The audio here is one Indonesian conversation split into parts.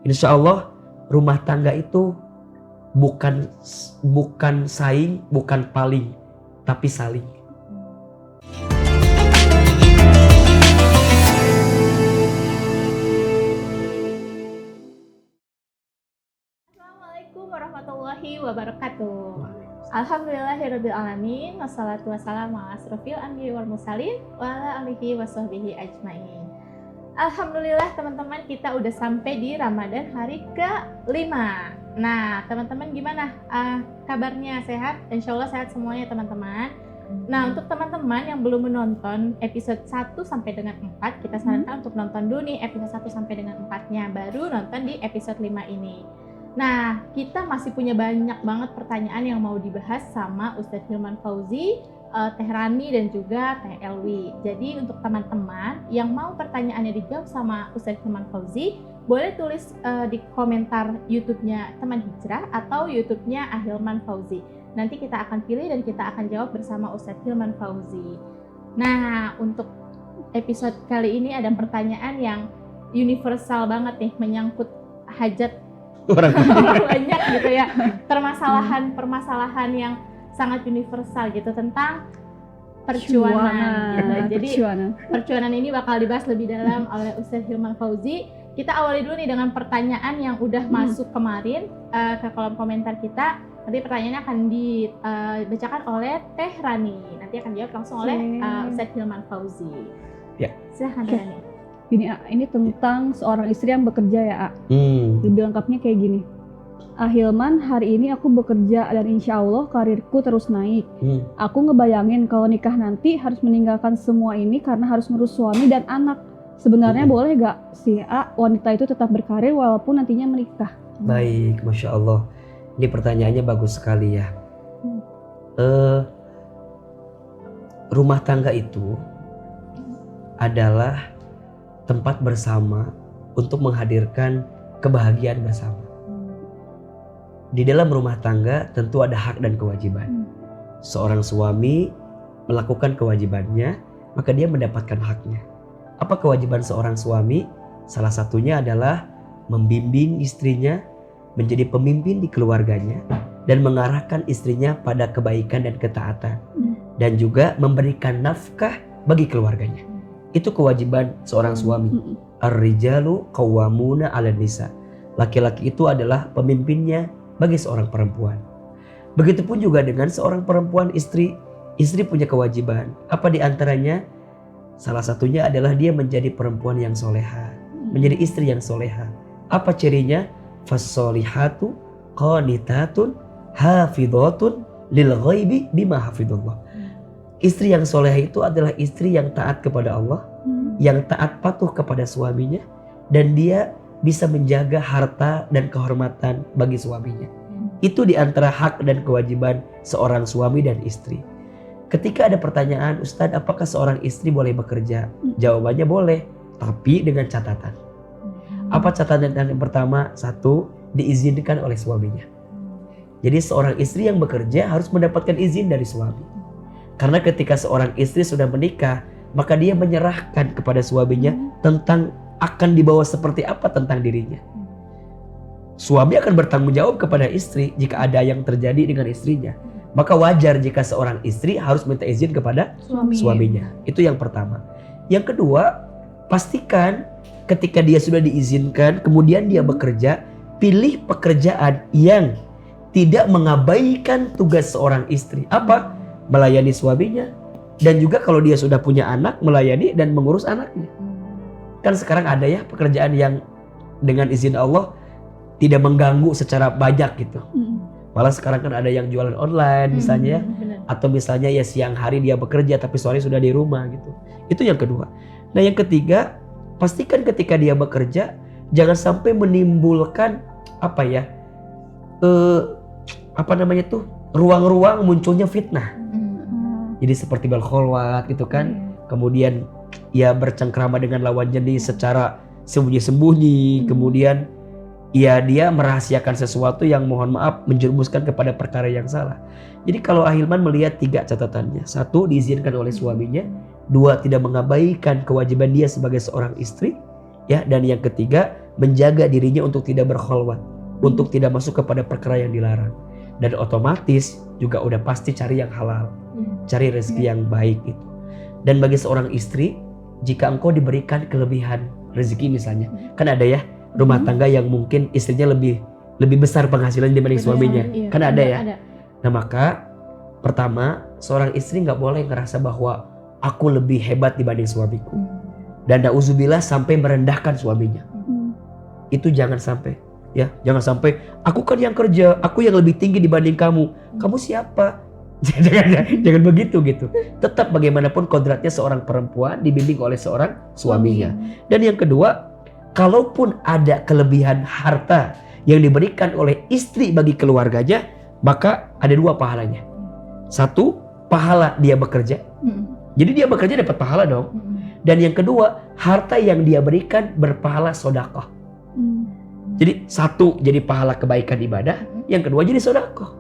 Insya Allah rumah tangga itu bukan saing, bukan paling, tapi saling. Assalamualaikum warahmatullahi wabarakatuh. Alhamdulillahirabbil alamin, wassalatu wassalamu ala asrofil anbiya'i wal mursalin wa ala alihi washabbihi ajmain. Alhamdulillah teman-teman, kita udah sampai di Ramadan hari ke-5. Nah, teman-teman gimana kabarnya? Sehat? Insya Allah sehat semuanya teman-teman. Nah, untuk teman-teman yang belum menonton episode 1 sampai dengan 4, kita sarankan untuk nonton dulu nih episode 1 sampai dengan 4-nya, baru nonton di episode 5 ini. Nah, kita masih punya banyak banget pertanyaan yang mau dibahas sama Ustadz Hilman Fauzi, Teh Rani dan juga Teh Elwi. Jadi untuk teman-teman yang mau pertanyaannya dijawab sama Ustadz Hilman Fauzi, boleh tulis di komentar YouTube-nya Teman Hijrah atau YouTube-nya Ahilman Fauzi. Nanti kita akan pilih dan kita akan jawab bersama Ustadz Hilman Fauzi. Nah, untuk episode kali ini ada pertanyaan yang universal banget nih, menyangkut hajat orang banyak gitu ya. Permasalahan yang sangat universal gitu tentang percuanan gitu. Jadi percuanan ini bakal dibahas lebih dalam oleh Ustadz Hilman Fauzi. Kita awali dulu nih dengan pertanyaan yang udah masuk kemarin ke kolom komentar kita. Nanti pertanyaannya akan dibacakan oleh Teh Rani. Nanti akan dijawab langsung oleh Ustadz Hilman Fauzi. Ya. Silahkan Teh Rani. Ini tentang seorang istri yang bekerja ya, Lebih lengkapnya kayak gini. Hilman, hari ini aku bekerja dan insya Allah karirku terus naik. Aku ngebayangin kalau nikah nanti harus meninggalkan semua ini karena harus ngurus suami dan anak. Sebenarnya boleh gak si wanita itu tetap berkarir walaupun nantinya menikah? Baik, Masya Allah. Ini pertanyaannya bagus sekali ya. Rumah tangga itu adalah tempat bersama untuk menghadirkan kebahagiaan bersama. Di dalam rumah tangga tentu ada hak dan kewajiban. Seorang suami melakukan kewajibannya, maka dia mendapatkan haknya. Apa kewajiban seorang suami? Salah satunya adalah membimbing istrinya menjadi pemimpin di keluarganya dan mengarahkan istrinya pada kebaikan dan ketaatan. Dan juga memberikan nafkah bagi keluarganya. Itu kewajiban seorang suami. Ar-rijalu qawwamuna 'alan nisa. Laki-laki itu adalah pemimpinnya bagi seorang perempuan. Begitupun juga dengan seorang perempuan istri. Istri punya kewajiban. Apa di antaranya? Salah satunya adalah dia menjadi perempuan yang soleha, menjadi istri yang soleha. Apa cirinya? Fassolihatu qanitatun hafidhatun lil ghaibi bima hafidhallah. Istri yang soleha itu adalah istri yang taat kepada Allah, yang taat patuh kepada suaminya, dan dia bisa menjaga harta dan kehormatan bagi suaminya. Itu di antara hak dan kewajiban seorang suami dan istri. Ketika ada pertanyaan, Ustadz, apakah seorang istri boleh bekerja? Jawabannya boleh, tapi dengan catatan. Apa catatan yang pertama? 1, diizinkan oleh suaminya. Jadi seorang istri yang bekerja harus mendapatkan izin dari suami. Karena ketika seorang istri sudah menikah, maka dia menyerahkan kepada suaminya tentang akan dibawa seperti apa tentang dirinya. Suami akan bertanggung jawab kepada istri jika ada yang terjadi dengan istrinya. Maka wajar jika seorang istri harus minta izin kepada suaminya. Itu yang pertama. Yang kedua, pastikan ketika dia sudah diizinkan, kemudian dia bekerja, pilih pekerjaan yang tidak mengabaikan tugas seorang istri. Apa? Melayani suaminya. Dan juga kalau dia sudah punya anak, melayani dan mengurus anaknya. Kan sekarang ada ya pekerjaan yang dengan izin Allah tidak mengganggu secara banyak gitu. Malah sekarang kan ada yang jualan online misalnya ya. Atau misalnya ya siang hari dia bekerja tapi sore sudah di rumah gitu. Itu yang kedua. Nah yang ketiga, pastikan ketika dia bekerja jangan sampai menimbulkan ruang-ruang munculnya fitnah. Jadi seperti berkholwat gitu kan. Kemudian ya bercengkrama dengan lawan jenis secara sembunyi-sembunyi. Kemudian ya dia merahasiakan sesuatu yang mohon maaf menjerumuskan kepada perkara yang salah. Jadi kalau Ahilman melihat 3 catatannya. 1, diizinkan oleh suaminya. 2, tidak mengabaikan kewajiban dia sebagai seorang istri. Ya, dan yang ketiga, menjaga dirinya untuk tidak berkholwat, untuk tidak masuk kepada perkara yang dilarang. Dan otomatis juga udah pasti cari yang halal, cari rezeki yang baik itu. Dan bagi seorang istri, jika engkau diberikan kelebihan rezeki misalnya, kan ada ya rumah tangga yang mungkin istrinya lebih besar penghasilan dibanding suaminya, kan ada ya. Nah maka pertama, seorang istri nggak boleh ngerasa bahwa aku lebih hebat dibanding suamiku, dan na'udzubillah sampai merendahkan suaminya. Itu jangan sampai, ya jangan sampai aku kan yang kerja, aku yang lebih tinggi dibanding kamu siapa? jangan begitu gitu. Tetap bagaimanapun kodratnya seorang perempuan dibimbing oleh seorang suaminya. Dan yang kedua, kalaupun ada kelebihan harta yang diberikan oleh istri bagi keluarganya, maka ada 2 pahalanya. 1, pahala dia bekerja, jadi dia bekerja dapat pahala dong. Dan yang kedua, harta yang dia berikan berpahala sedekah. Jadi 1 jadi pahala kebaikan ibadah, yang kedua jadi sedekah.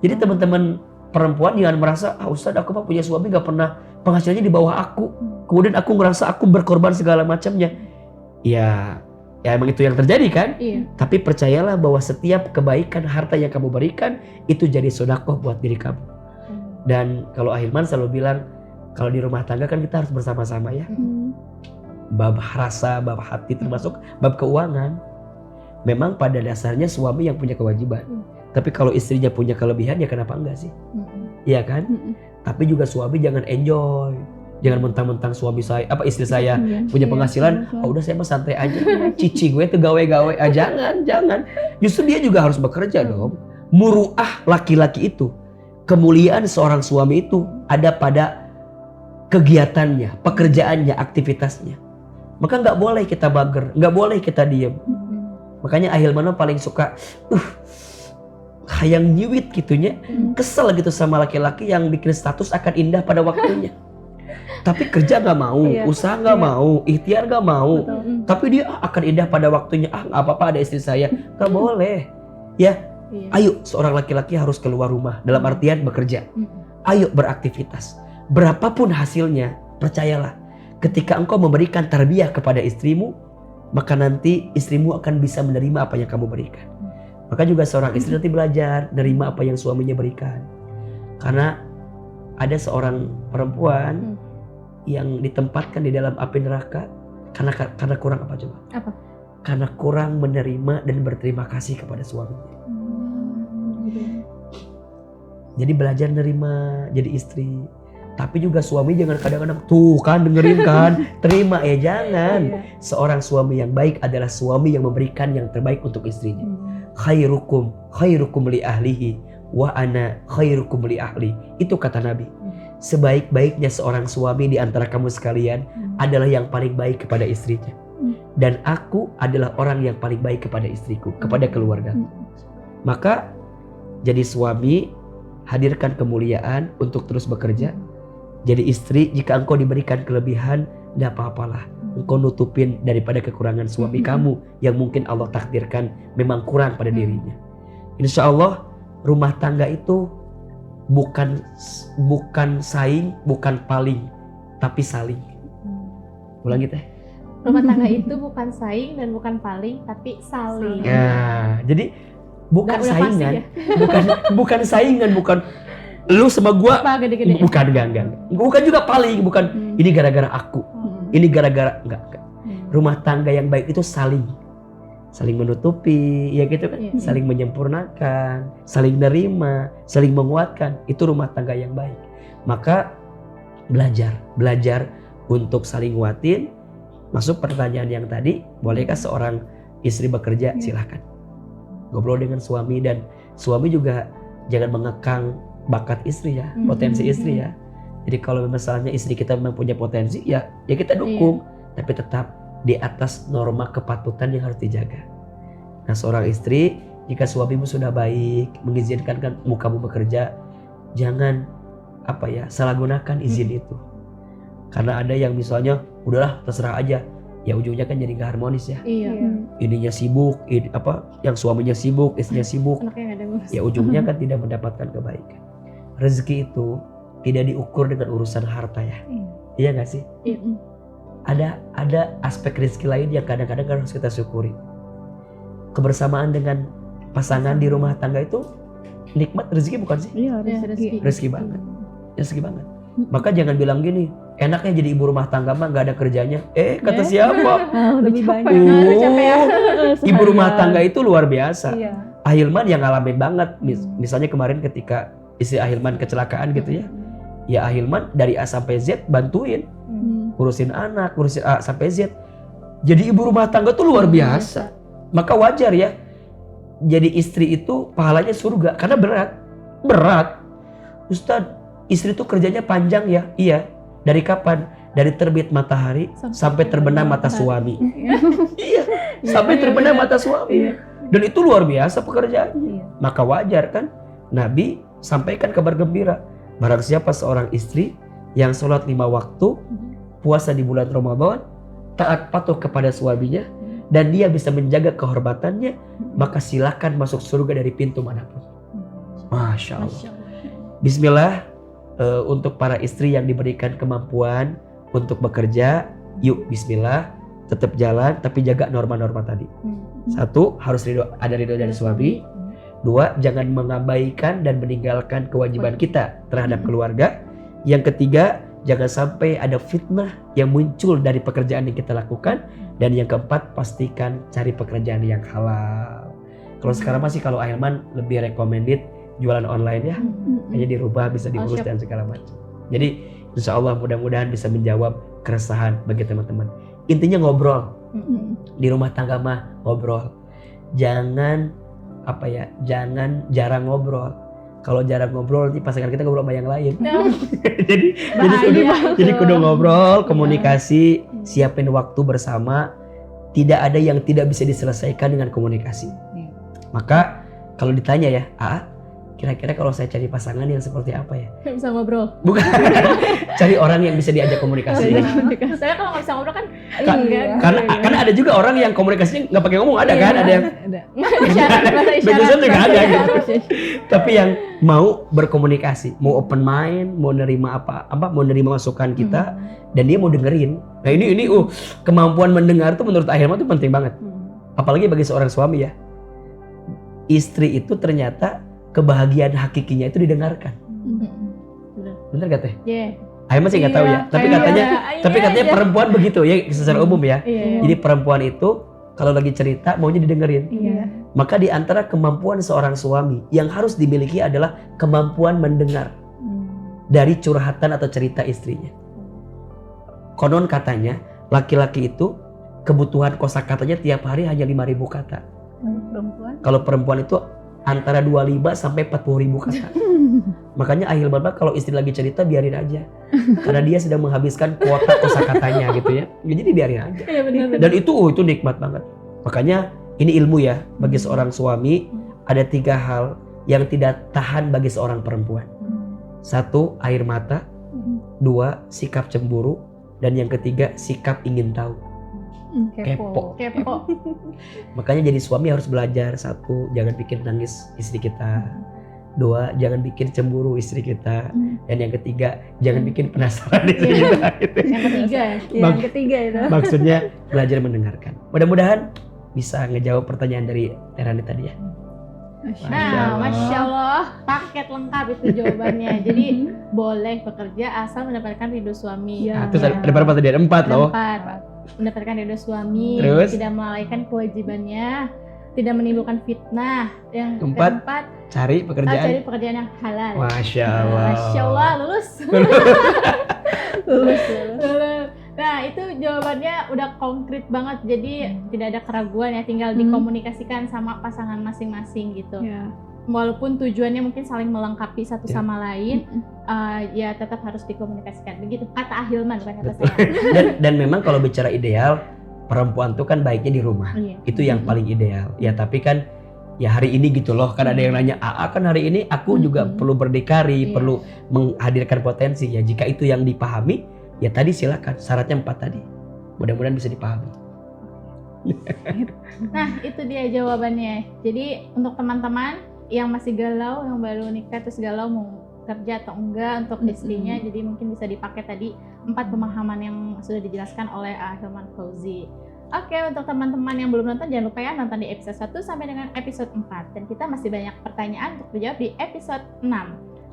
Jadi teman-teman perempuan jangan merasa, Ustaz aku mah punya suami gak pernah penghasilannya di bawah aku, kemudian aku ngerasa aku berkorban segala macamnya. Ya emang itu yang terjadi kan? Tapi percayalah bahwa setiap kebaikan harta yang kamu berikan itu jadi sedekah buat diri kamu. Dan kalau Ahilman selalu bilang, kalau di rumah tangga kan kita harus bersama-sama ya. Bab rasa, bab hati, termasuk bab keuangan. Memang pada dasarnya suami yang punya kewajiban. Tapi kalau istrinya punya kelebihan ya kenapa enggak sih? Iya kan? Tapi juga suami jangan enjoy. Jangan mentang-mentang istri saya punya penghasilan, udah saya mah santai aja. Cici gue tuh gawe-gawe. Jangan. Justru dia juga harus bekerja dong. Muruah laki-laki itu, kemuliaan seorang suami itu ada pada kegiatannya, pekerjaannya, aktivitasnya. Maka nggak boleh kita bager, nggak boleh kita diem. Makanya Ahilman paling suka hayang nyiwit gitunya, kesel gitu sama laki-laki yang bikin status akan indah pada waktunya. Tapi kerja nggak mau, usaha nggak mau, ikhtiar nggak mau. Tapi dia akan indah pada waktunya. Nggak apa-apa ada istri saya. Nggak boleh. Ya, ayo seorang laki-laki harus keluar rumah. Dalam artian bekerja. Ayo beraktivitas. Berapapun hasilnya, percayalah. Ketika engkau memberikan tarbiyah kepada istrimu, maka nanti istrimu akan bisa menerima apa yang kamu berikan. Maka juga seorang istri nanti belajar menerima apa yang suaminya berikan. Karena ada seorang perempuan yang ditempatkan di dalam api neraka karena kurang apa coba? Apa? Karena kurang menerima dan berterima kasih kepada suaminya. Jadi belajar nerima jadi istri. Tapi juga suami jangan kadang-kadang tuh kan dengerin kan, terima jangan. Seorang suami yang baik adalah suami yang memberikan yang terbaik untuk istrinya. Khairukum li ahlihi wa ana khairukum li ahli. Itu kata Nabi. Sebaik-baiknya seorang suami di antara kamu sekalian adalah yang paling baik kepada istrinya. Dan aku adalah orang yang paling baik kepada istriku, kepada keluarga. Maka jadi suami, hadirkan kemuliaan untuk terus bekerja. Jadi istri, jika engkau diberikan kelebihan, tidak apa-apalah. Engkau nutupin daripada kekurangan suami kamu yang mungkin Allah takdirkan memang kurang pada dirinya. Insya Allah rumah tangga itu bukan saing, bukan paling, tapi saling. Ulang gitu ya. Rumah tangga itu bukan saing dan bukan paling, tapi saling. Ya, jadi bukan saingan, bukan saingan, bukan lu sama gua, gede-gede. Bukan juga paling, bukan ini gara-gara aku, ini gara-gara enggak. Rumah tangga yang baik itu saling menutupi, ya gitu kan, saling menyempurnakan, saling nerima, saling menguatkan. Itu rumah tangga yang baik. Maka belajar untuk saling nguatin. Masuk pertanyaan yang tadi, bolehkah seorang istri bekerja? Silahkan. Ngobrol dengan suami, dan suami juga jangan mengekang bakat istri ya, potensi istri ya. Jadi kalau misalnya istri kita memang punya potensi, ya kita dukung, tapi tetap di atas norma kepatutan yang harus dijaga. Nah, seorang istri, jika suamimu sudah baik, mengizinkan kamu bekerja, jangan salah gunakan izin itu. Karena ada yang misalnya udahlah terserah aja, ya ujungnya kan jadi gak harmonis ya. Ininya sibuk, yang suaminya sibuk, istrinya sibuk, ya ujungnya kan tidak mendapatkan kebaikan. Rezeki itu tidak diukur dengan urusan harta ya. Iya gak sih? ada aspek rezeki lain yang kadang-kadang harus kita syukuri. Kebersamaan dengan pasangan di rumah tangga itu nikmat rezeki bukan sih? Iya, rezeki. Rezeki banget. Rezeki banget. Maka jangan bilang gini, enaknya jadi ibu rumah tangga mah nggak ada kerjanya. Kata siapa? lebih banyak. Capek ya. Ibu rumah tangga itu luar biasa. Iya. Ahilman yang ngalamin banget. Misalnya kemarin ketika istri Ahilman kecelakaan gitu ya. Ya Ahilman dari A sampai Z bantuin. Ngurusin anak, ngurusin A sampai Z. Jadi ibu rumah tangga tuh luar biasa. Maka wajar ya. Jadi istri itu pahalanya surga. Karena berat. Ustadz, istri itu kerjanya panjang ya? Iya. Dari kapan? Dari terbit matahari sampai terbenam mata suami. Iya. Sampai terbenam mata suami. Dan itu luar biasa pekerjaannya. Maka wajar kan Nabi sampaikan kabar gembira. Barang siapa seorang istri yang sholat 5 waktu, puasa di bulan Ramadan, taat patuh kepada suaminya, dan dia bisa menjaga kehormatannya, maka silakan masuk surga dari pintu manapun. Masya Allah. Bismillah. Untuk para istri yang diberikan kemampuan untuk bekerja, yuk bismillah, tetap jalan tapi jaga norma-norma tadi. 1, harus ada ridho dari suami. 2, jangan mengabaikan dan meninggalkan kewajiban kita terhadap keluarga. Yang ketiga, jangan sampai ada fitnah yang muncul dari pekerjaan yang kita lakukan. Dan yang keempat, pastikan cari pekerjaan yang halal. Kalau sekarang masih, kalau Ahilman lebih recommended jualan online ya, hanya dirubah bisa diurus dan segala macam. Jadi insya Allah mudah-mudahan bisa menjawab keresahan bagi teman-teman. Intinya ngobrol di rumah tangga mah, ngobrol. Jangan jangan jarang ngobrol. Kalau jarang ngobrol nanti pasangan kita ngobrol sama yang lain. jadi kudu ngobrol, komunikasi, siapin waktu bersama. Tidak ada yang tidak bisa diselesaikan dengan komunikasi. Maka kalau ditanya ya, kira-kira kalau saya cari pasangan yang seperti apa ya? Bisa ngobrol. Bukan. Cari orang yang bisa diajak komunikasi. Saya kalau nggak bisa ngobrol kan Karena ada juga orang yang komunikasinya nggak pakai ngomong, ada kan? Ada yang isyarat juga ada gitu. Tapi yang mau berkomunikasi, mau open mind, mau nerima mau nerima masukan kita, dan dia mau dengerin. Nah ini kemampuan mendengar tuh menurut Ahilman tuh penting banget. Apalagi bagi seorang suami ya. Istri itu ternyata kebahagiaan hakikinya itu didengarkan. Bener gak Teh? Iya. Ahilman sih nggak tahu ya. Tapi katanya perempuan begitu ya secara umum ya. Jadi perempuan itu kalau lagi cerita maunya didengerin. Maka di antara kemampuan seorang suami yang harus dimiliki adalah kemampuan mendengar dari curhatan atau cerita istrinya. Konon katanya laki-laki itu kebutuhan kosakatanya tiap hari hanya 5.000 kata. Kalau perempuan itu antara 25 sampai 40.000 kata. Makanya Ahilman kalau istri lagi cerita biarin aja. Karena dia sedang menghabiskan kuota kosakatanya gitu ya. Jadi biarin aja. Dan itu nikmat banget. Makanya ini ilmu ya bagi seorang suami. Ada 3 hal yang tidak tahan bagi seorang perempuan. 1, air mata. 2, sikap cemburu. Dan yang ketiga, sikap ingin tahu. Kepo. Makanya jadi suami harus belajar. 1, jangan bikin nangis istri kita. 2, jangan bikin cemburu istri kita. Dan yang ketiga, jangan bikin penasaran istri kita. Yang ketiga itu. Maksudnya belajar mendengarkan. Mudah-mudahan bisa ngejawab pertanyaan dari Terani tadi ya. Masya Allah, paket lengkap itu jawabannya. Jadi boleh bekerja asal mendapatkan ridho suami. Terus ada berapa tadi? Ada 4 loh. 4. Mendapatkan ridho suami, terus? Tidak melalaikan kewajibannya, tidak menimbulkan fitnah. Yang 4, cari pekerjaan yang halal. Masya Allah. Masya Allah, lulus. Nah itu jawabannya udah konkret banget, jadi tidak ada keraguan ya, tinggal dikomunikasikan sama pasangan masing-masing gitu. Walaupun tujuannya mungkin saling melengkapi satu sama lain, ya tetap harus dikomunikasikan. Begitu kata Ahilman, bukan kata saya. Dan memang kalau bicara ideal, perempuan tuh kan baiknya di rumah. Itu yang paling ideal. Ya tapi kan ya hari ini gitu loh, kan ada yang nanya, kan hari ini aku juga perlu berdikari, perlu menghadirkan potensi. Ya jika itu yang dipahami, ya tadi silakan, syaratnya 4 tadi. Mudah-mudahan bisa dipahami. Nah itu dia jawabannya. Jadi untuk teman-teman yang masih galau, yang baru nikah terus galau mau kerja atau enggak untuk istrinya. Jadi mungkin bisa dipakai tadi 4 pemahaman yang sudah dijelaskan oleh Hilman Fauzi. Oke, untuk teman-teman yang belum nonton jangan lupa ya nonton di episode 1 sampai dengan episode 4. Dan kita masih banyak pertanyaan untuk dijawab di episode 6.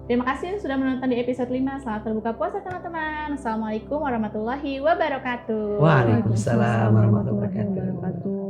Terima kasih sudah menonton di episode 5. Selamat berbuka puasa teman-teman. Assalamualaikum warahmatullahi wabarakatuh. Waalaikumsalam warahmatullahi wabarakatuh.